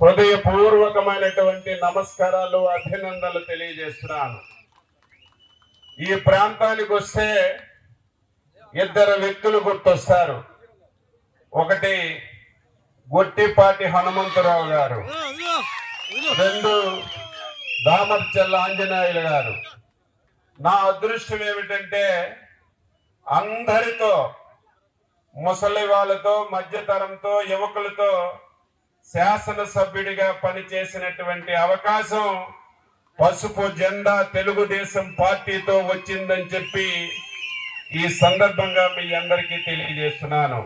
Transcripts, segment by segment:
హృదయపూర్వకమైనటువంటి నమస్కారాలు, అభినందనలు తెలియజేస్తున్నాను. ఈ ప్రాంతానికి వస్తే ఇద్దరు వ్యక్తులు గుర్తొస్తారు. ఒకటి గొట్టిపాటి హనుమంతరావు గారు, రెండు దామర్చల్ల ఆంజనేయులు గారు. నా అదృష్టం ఏమిటంటే అందరితో, ముసలి వాళ్ళతో, మధ్యతరంతో, యువకులతో శాసనసభ్యుడిగా పనిచేసినటువంటి అవకాశం పసుపు జెండా తెలుగుదేశం పార్టీతో వచ్చిందని చెప్పి ఈ సందర్భంగా మీ అందరికీ తెలియజేస్తున్నాను.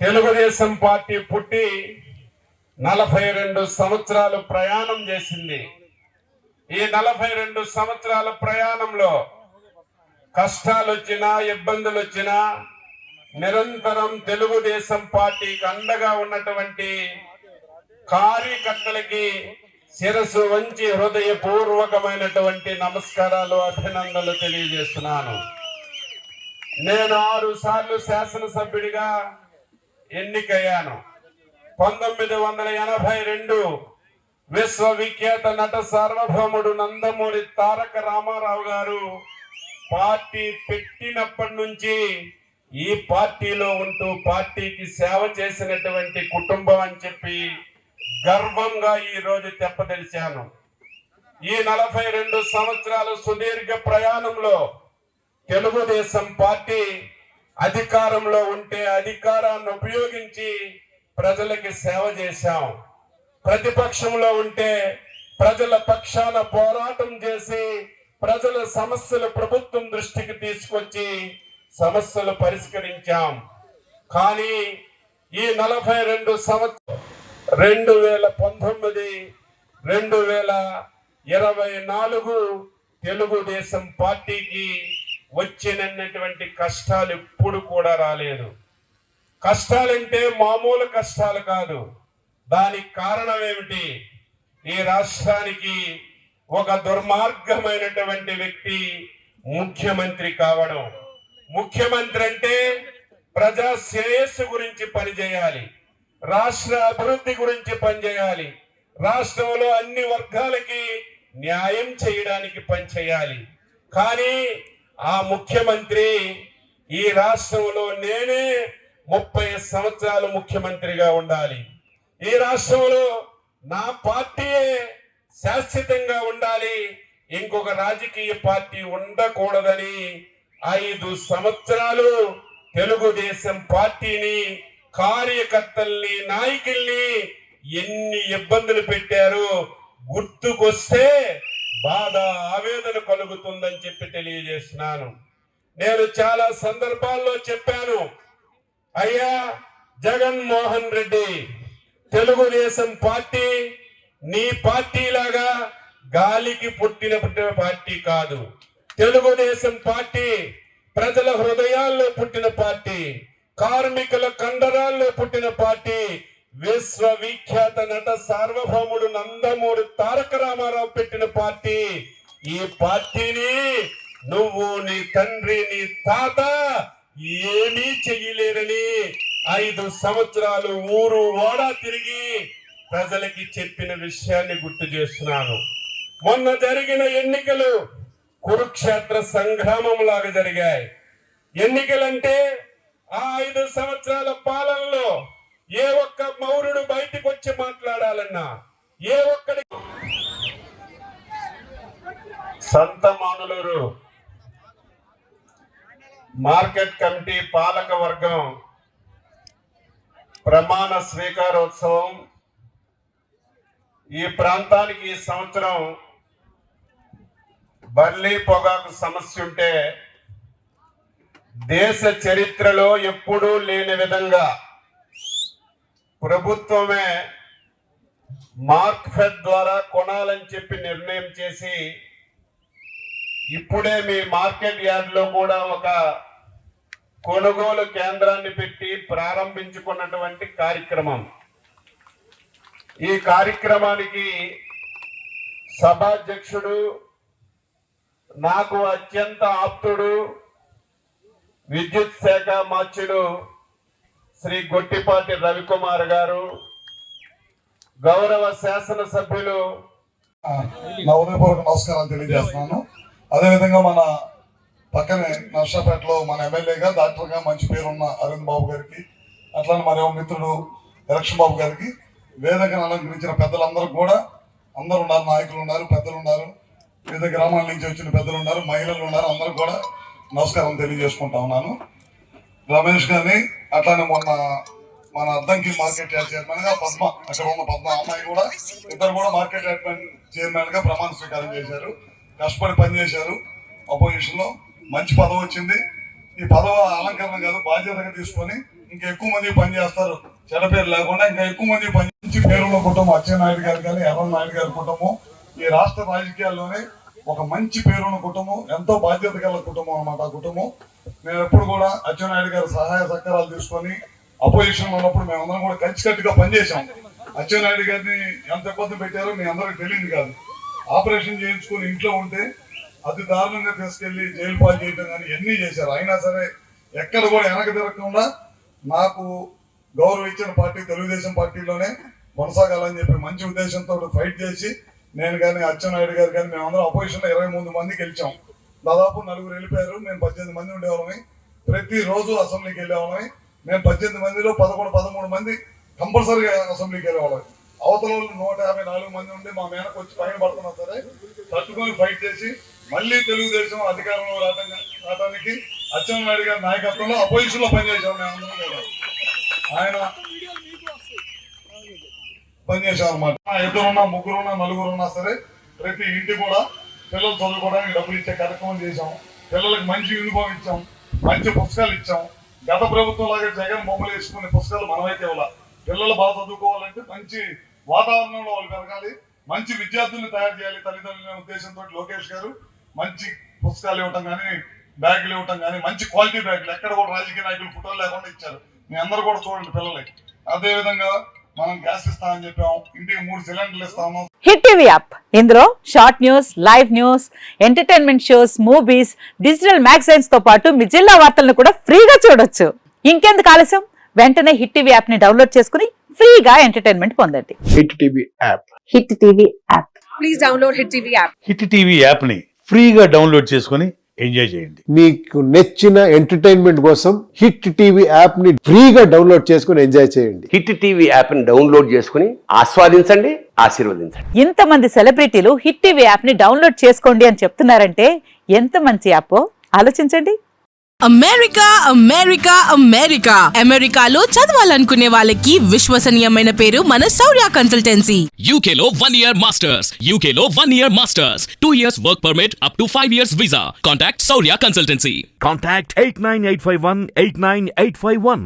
తెలుగుదేశం పార్టీ పుట్టి 42 సంవత్సరాలు ప్రయాణం చేసింది. ఈ 42 సంవత్సరాల ప్రయాణంలో కష్టాలు వచ్చినా, ఇబ్బందులు వచ్చినా నిరంతరం తెలుగుదేశం పార్టీకి అండగా ఉన్నటువంటి కార్యకర్తలకి శిరస్సు వంచి హృదయపూర్వకమైనటువంటి నమస్కారాలు, అభినందనలు తెలియజేస్తున్నాను. నేను 6 సార్లు శాసనసభ్యుడిగా ఎన్నికయ్యాను. 1982 విశ్వవిఖ్యాత నట సార్వభౌముడు నందమూరి తారక రామారావు గారు పార్టీ పెట్టినప్పటి నుంచి ఈ పార్టీలో ఉంటూ పార్టీకి సేవ చేసినటువంటి కుటుంబం అని చెప్పి గర్వంగా ఈ రోజు చెప్పదలిచాను. ఈ 42 సంవత్సరాల సుదీర్ఘ ప్రయాణంలో తెలుగుదేశం పార్టీ అధికారంలో ఉంటే అధికారాన్ని ఉపయోగించి ప్రజలకి సేవ చేశాం. ప్రతిపక్షంలో ఉంటే ప్రజల పక్షాన పోరాటం చేసి ప్రజల సమస్యలు ప్రభుత్వం దృష్టికి తీసుకొచ్చి సమస్యలు పరిష్కరించాం. కానీ ఈ 42 సంవత్సరం 2019, 2024 తెలుగుదేశం పార్టీకి వచ్చినటువంటి కష్టాలు ఎప్పుడు కూడా రాలేదు. కష్టాలంటే మామూలు కష్టాలు కాదు. దానికి కారణం ఏమిటి? ఈ రాష్ట్రానికి ఒక దుర్మార్గమైనటువంటి వ్యక్తి ముఖ్యమంత్రి కావడం. ముఖ్యమంత్రి అంటే ప్రజా శ్రేయస్సు గురించి పనిచేయాలి, రాష్ట్ర అభివృద్ధి గురించి పనిచేయాలి, రాష్ట్రంలో అన్ని వర్గాలకి న్యాయం చేయడానికి పనిచేయాలి. కానీ ఆ ముఖ్యమంత్రి ఈ రాష్ట్రంలో నేనే 30 సంవత్సరాలు ముఖ్యమంత్రిగా ఉండాలి, ఈ రాష్ట్రంలో నా పార్టీయే శాశ్వతంగా ఉండాలి, ఇంకొక రాజకీయ పార్టీ ఉండకూడదని 5 సంవత్సరాలు తెలుగుదేశం పార్టీని, కార్యకర్తల్ని, నాయకుల్ని ఎన్ని ఇబ్బందులు పెట్టారు గుర్తుకొస్తే బాధ, ఆవేదన కలుగుతుందని చెప్పి తెలియజేస్తున్నాను. నేను చాలా సందర్భాల్లో చెప్పాను, అయ్యా జగన్మోహన్ రెడ్డి, తెలుగుదేశం పార్టీ నీ పార్టీ లాగా గాలికి పుట్టిన పార్టీ కాదు. తెలుగుదేశం పార్టీ ప్రజల హృదయాల్లో పుట్టిన పార్టీ, కార్మికుల కండరాల్లో పుట్టిన పార్టీ, విశ్వవిఖ్యాత నట సార్వభౌముడు నందమూరి తారక రామారావు పెట్టిన పార్టీ. ఈ పార్టీని నువ్వు, నీ తండ్రి, నీ తాత ఏమీ చెయ్యలేరని 5 సంవత్సరాలు ఊరు ఓడా తిరిగి ప్రజలకి చెప్పిన విషయాన్ని గుర్తు చేస్తున్నాను. మొన్న జరిగిన ఎన్నికలు కురుక్షేత్ర సంగ్రామం లాగా జరిగాయి. ఎన్నికలంటే ఆ 5 సంవత్సరాల పాలనలో ఏ ఒక్క మౌరుడు బయటకు వచ్చి మాట్లాడాలన్నా, ఏ ఒక్కడి సంతమానులూరు మార్కెట్ కమిటీ పాలక వర్గం ప్రమాణ స్వీకారోత్సవం ఈ ప్రాంతానికి ఈ సంవత్సరం బర్లీ పొగాకు సమస్య ఉంటే దేశ చరిత్రలో ఎప్పుడూ లేని విధంగా ప్రభుత్వమే మార్క్ఫెడ్ ద్వారా కొనాలని చెప్పి నిర్ణయం చేసి ఇప్పుడే మీ మార్కెట్ యార్డ్ లో కూడా ఒక కొనుగోలు కేంద్రాన్ని పెట్టి ప్రారంభించుకున్నటువంటి కార్యక్రమం. ఈ కార్యక్రమానికి సభాధ్యక్షుడు, నాకు అత్యంత ఆప్తుడు, విద్యుత్ శాఖ మార్చుడు శ్రీ గొట్టిపాటి రవికుమార్ గారు, గౌరవ శాసనసభ్యులు నా ఉదయపూర్వక నమస్కారాలు తెలియజేస్తున్నాను. అదేవిధంగా మన పక్కనే నర్సాపేటలో మన ఎమ్మెల్యేగా డాక్టర్గా మంచి పేరున్న అరవింద్ బాబు గారికి, అట్లానే మరో మిత్రుడు ఎలక్షన్ బాబు గారికి, వేదికను అలంకరించిన పెద్దలందరూ కూడా అందరూ ఉన్నారు, నాయకులు ఉన్నారు, పెద్దలు ఉన్నారు, వివిధ గ్రామాల నుంచి వచ్చిన పెద్దలు ఉన్నారు, మహిళలు ఉన్నారు, అందరూ కూడా నమస్కారం తెలియజేసుకుంటా ఉన్నాను. రమేష్ గారిని, అట్లానే మొన్న మన అద్దంకి మార్కెట్ యార్డ్ చైర్మన్ గా పద్మ, అక్కడ ఉన్న పద్మ అమ్మాయి కూడా, ఇద్దరు కూడా మార్కెట్ యార్డ్ చైర్మన్ గా ప్రమాణ స్వీకారం చేశారు. కష్టపడి పనిచేశారు. అపోజిషన్ లో మంచి పదవి వచ్చింది. ఈ పదవి అలంకరణ కాదు, బాధ్యతగా తీసుకొని ఇంకా ఎక్కువ మంది పనిచేస్తారు, చెడ్డ పేరు లేకుండా ఇంకా ఎక్కువ మంది మంచి పేరున్న కుటుంబం అచ్చెన్నాయుడు గారు కానీ ఎర్రన్ నాయుడు గారి కుటుంబం ఈ రాష్ట్ర రాజకీయాల్లోనే ఒక మంచి పేరున్న కుటుంబం, ఎంతో బాధ్యత గల కుటుంబం అన్నమాట. ఆ కుటుంబం నేను ఎప్పుడు కూడా అచ్చెన్నాయుడు గారి సహాయ సహకారాలు తీసుకొని అపోజిషన్ లో ఉన్నప్పుడు మేమందరం కూడా కలిసికట్టుగా పనిచేశాం. అచ్చెన్నాయుడు గారిని ఎంత ఇబ్బంది పెట్టారో మీ అందరికి తెలియదు కాదు. ఆపరేషన్ చేయించుకొని ఇంట్లో ఉంటే అతి దారుణంగా తీసుకెళ్లి జైలు పాలు చేయడం కానీ ఎన్ని చేశారు. అయినా సరే ఎక్కడ కూడా వెనక తిరగకుండా నాకు గౌరవం ఇచ్చిన పార్టీ తెలుగుదేశం పార్టీలోనే కొనసాగాలని చెప్పి మంచి ఉద్దేశంతో ఫైట్ చేసి నేను కానీ అచ్చెన్నాయుడు గారు కానీ మేమందరం అపోజిషన్ లో 23 మంది గెలిచాం. దాదాపు 4 వెళ్ళిపోయారు. మేము 18 మంది ఉండేవాళ్ళని. ప్రతిరోజు అసెంబ్లీకి వెళ్ళేవాళ్ళని. మేము 18 మందిలో 13 మంది కంపల్సరీగా అసెంబ్లీకి వెళ్ళేవాళ్ళం. అవతల 154 మంది ఉండి మా మేనకు వచ్చి పైన పడుతున్నా సరే తట్టుకొని ఫైట్ చేసి మళ్ళీ తెలుగుదేశం అధికారంలో రావడానికి అచ్చెన్నాయుడు గారి నాయకత్వంలో అపోజిషన్ లో పనిచేసాం. మేమందరం కూడా ఆయన పనిచేసాం అనమాట. ఇద్దరున్నా, ముగ్గురున్నా, నలుగురున్నా సరే ప్రతి ఇంటి కూడా పిల్లలు చదువుకోవడానికి డబ్బులు ఇచ్చే కార్యక్రమం చేశాం. పిల్లలకు మంచి యూనిఫామ్ ఇచ్చాం, మంచి పుస్తకాలు ఇచ్చాం. గత ప్రభుత్వం లాగా జగన్ బొమ్మలు వేసుకునే పుస్తకాలు మనమైతే ఇవ్వాలి. పిల్లలు బాగా చదువుకోవాలంటే మంచి వాతావరణంలో వాళ్ళు పెరగాలి, మంచి విద్యార్థుల్ని తయారు చేయాలి తల్లిదండ్రుల ఉద్దేశంతో లోకేష్ గారు మంచి పుస్తకాలు ఇవ్వటం కానీ, బ్యాగులు ఇవ్వటం కానీ, మంచి క్వాలిటీ బ్యాగులు ఎక్కడ కూడా రాజకీయ నాయకులు ఫోటోలు లేకుండా ఇచ్చారు. మీ అందరూ కూడా చూడండి పిల్లలకి. అదేవిధంగా మనం గ్యాస్ ఇస్తామని చెప్పాము, ఇంటికి 3 సిలిండర్లు ఇస్తాము. హిట్ టీవీ యాప్, ఇందులో short news, live news, entertainment shows, movies, digital magazines తో పాటు మీ జిల్లా వార్తలను కూడా ఫ్రీగా చూడొచ్చు. ఇంకెందుకు ఆలస్యం, వెంటనే హిట్ టీవీ యాప్ ని డౌన్లోడ్ చేసుకుని ఫ్రీగా ఎంటర్టైన్మెంట్ పొందండి. Hit TV app, hit TV app, please download hit TV app. Hit TV app ని ఫ్రీగా డౌన్లోడ్ చేసుకుని ఎంజాయ్ చేయండి. మీకు నచ్చిన ఎంటర్టైన్మెంట్ కోసం హిట్ టీవీ యాప్ ని ఫ్రీగా డౌన్లోడ్ చేసుకుని ఎంజాయ్ చేయండి. హిట్ టీవీ యాప్ ని డౌన్లోడ్ చేసుకుని ఆస్వాదించండి, ఆశీర్వదించండి. ఇంతమంది సెలబ్రిటీలు హిట్ టీవీ యాప్ ని డౌన్లోడ్ చేసుకోండి అని చెప్తున్నారంటే ఎంత మంచి యాప్ ఆలోచించండి. అమెరికా అమెరికా అమెరికా అమెరికాలో చదవాలనుకునే వాళ్ళకి విశ్వసనీయమైన పేరు మన శౌర్య కన్సల్టెన్సీ. UK లో 1 year masters, UK లో 1 year masters, 2 years work permit up to 5 years visa. Contact Saurya Consultancy. Contact 89851 89851.